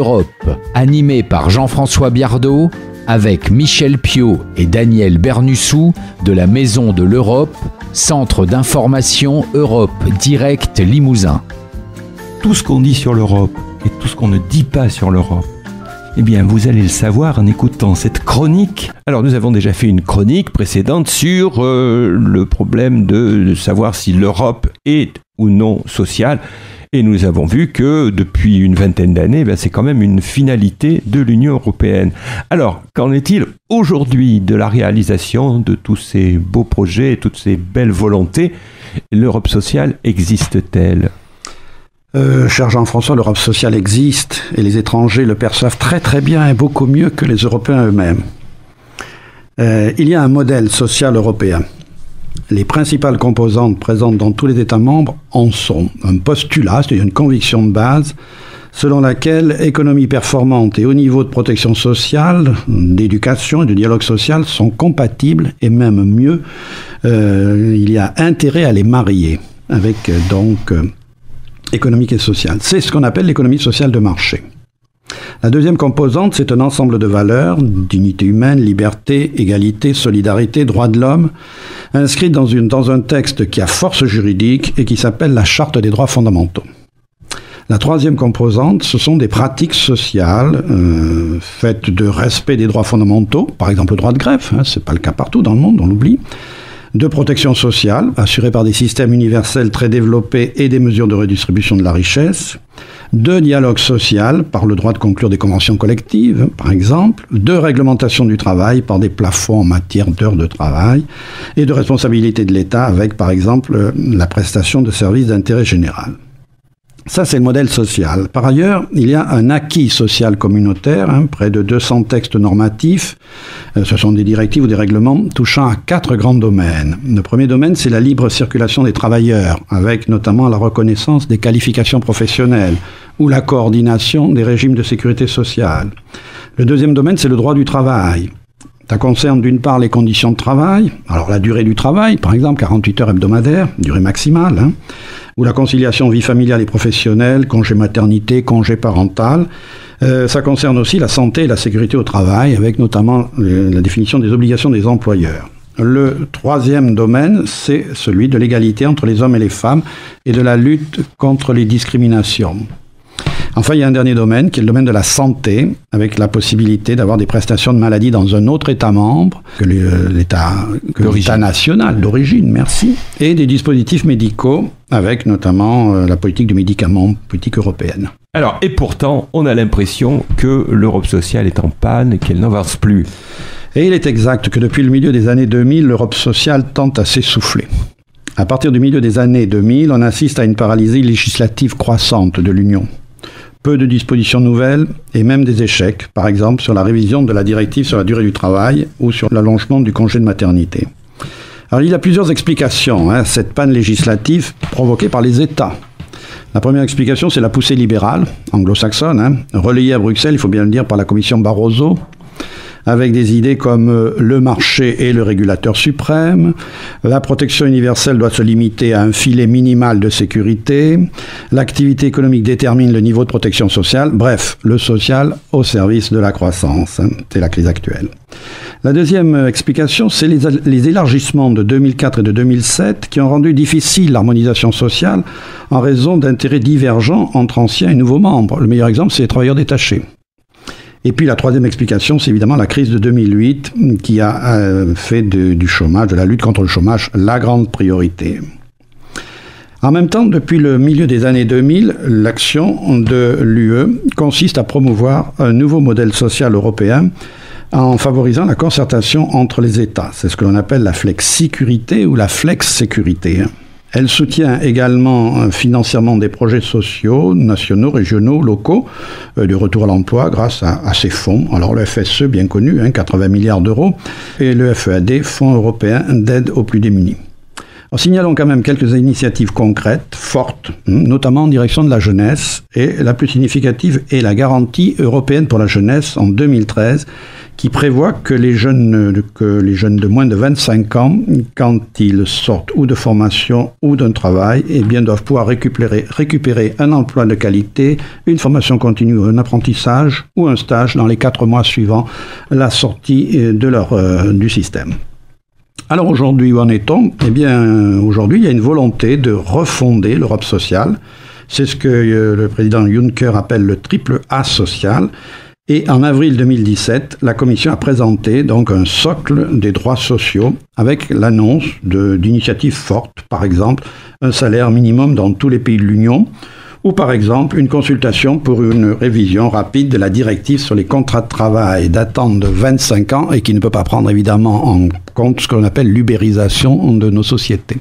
l'Europe, animé par Jean-François Biardot, avec Michel Piot et Daniel Bernussou de la Maison de l'Europe, Centre d'information Europe Direct Limousin. Tout ce qu'on dit sur l'Europe et tout ce qu'on ne dit pas sur l'Europe, eh bien, vous allez le savoir en écoutant cette chronique. Alors, nous avons déjà fait une chronique précédente sur le problème de savoir si l'Europe est ou non sociale. Et nous avons vu que depuis une vingtaine d'années, c'est quand même une finalité de l'Union européenne. Alors, qu'en est-il aujourd'hui de la réalisation de tous ces beaux projets, toutes ces belles volontés? L'Europe sociale existe-t-elle ? Cher Jean-François, l'Europe sociale existe et les étrangers le perçoivent très très bien et beaucoup mieux que les Européens eux-mêmes. Il y a un modèle social européen. Les principales composantes présentes dans tous les États membres en sont un postulat, c'est-à-dire une conviction de base, selon laquelle économie performante et haut niveau de protection sociale, d'éducation et de dialogue social sont compatibles et même mieux, il y a intérêt à les marier avec économique et sociale. C'est ce qu'on appelle l'économie sociale de marché. La deuxième composante, c'est un ensemble de valeurs, dignité humaine, liberté, égalité, solidarité, droits de l'homme, inscrites dans un texte qui a force juridique et qui s'appelle la Charte des droits fondamentaux. La troisième composante, ce sont des pratiques sociales faites de respect des droits fondamentaux, par exemple le droit de grève, c'est pas le cas partout dans le monde, on l'oublie, de protection sociale, assurée par des systèmes universels très développés et des mesures de redistribution de la richesse, de dialogue social, par le droit de conclure des conventions collectives, par exemple, de réglementation du travail, par des plafonds en matière d'heures de travail, et de responsabilité de l'État, avec, par exemple, la prestation de services d'intérêt général. Ça, c'est le modèle social. Par ailleurs, il y a un acquis social communautaire, près de 200 textes normatifs. Ce sont des directives ou des règlements touchant à 4 grands domaines. Le premier domaine, c'est la libre circulation des travailleurs, avec notamment la reconnaissance des qualifications professionnelles ou la coordination des régimes de sécurité sociale. Le deuxième domaine, c'est le droit du travail. Ça concerne d'une part les conditions de travail, alors la durée du travail, par exemple 48 heures hebdomadaires, durée maximale, ou la conciliation vie familiale et professionnelle, congé maternité, congé parental. Ça concerne aussi la santé et la sécurité au travail, avec notamment la définition des obligations des employeurs. Le troisième domaine, c'est celui de l'égalité entre les hommes et les femmes et de la lutte contre les discriminations. Enfin, il y a un dernier domaine qui est le domaine de la santé, avec la possibilité d'avoir des prestations de maladie dans un autre État membre que l'État national d'origine, merci, et des dispositifs médicaux, avec notamment la politique du médicament, politique européenne. Alors, et pourtant, on a l'impression que l'Europe sociale est en panne, qu'elle n'avance plus. Et il est exact que depuis le milieu des années 2000, l'Europe sociale tend à s'essouffler. À partir du milieu des années 2000, on assiste à une paralysie législative croissante de l'Union. Peu de dispositions nouvelles et même des échecs, par exemple sur la révision de la directive sur la durée du travail ou sur l'allongement du congé de maternité. Alors il y a plusieurs explications à cette panne législative provoquée par les États. La première explication, c'est la poussée libérale, anglo-saxonne, relayée à Bruxelles, il faut bien le dire, par la commission Barroso, avec des idées comme le marché est le régulateur suprême, la protection universelle doit se limiter à un filet minimal de sécurité, l'activité économique détermine le niveau de protection sociale, bref, le social au service de la croissance, c'est la crise actuelle. La deuxième explication, c'est les élargissements de 2004 et de 2007 qui ont rendu difficile l'harmonisation sociale en raison d'intérêts divergents entre anciens et nouveaux membres. Le meilleur exemple, c'est les travailleurs détachés. Et puis la troisième explication, c'est évidemment la crise de 2008 qui a fait du chômage, de la lutte contre le chômage, la grande priorité. En même temps, depuis le milieu des années 2000, l'action de l'UE consiste à promouvoir un nouveau modèle social européen en favorisant la concertation entre les États. C'est ce que l'on appelle la flexicurité ou la flex-sécurité. Elle soutient également financièrement des projets sociaux, nationaux, régionaux, locaux, de retour à l'emploi grâce à ces fonds. Alors le FSE, bien connu, 80 milliards d'euros, et le FEAD, Fonds européen d'aide aux plus démunis. Signalons quand même quelques initiatives concrètes, fortes, notamment en direction de la jeunesse, et la plus significative est la garantie européenne pour la jeunesse en 2013, qui prévoit que les jeunes de moins de 25 ans, quand ils sortent ou de formation ou d'un travail, eh bien, doivent pouvoir récupérer un emploi de qualité, une formation continue, un apprentissage ou un stage dans les 4 mois suivant la sortie du système. Alors aujourd'hui, où en est-on ? Eh bien, aujourd'hui, il y a une volonté de refonder l'Europe sociale. C'est ce que le président Juncker appelle le triple A social. Et en avril 2017, la Commission a présenté donc un socle des droits sociaux avec l'annonce d'initiatives fortes, par exemple un salaire minimum dans tous les pays de l'Union, ou par exemple une consultation pour une révision rapide de la directive sur les contrats de travail datant de 25 ans et qui ne peut pas prendre évidemment en compte ce qu'on appelle l'ubérisation de nos sociétés.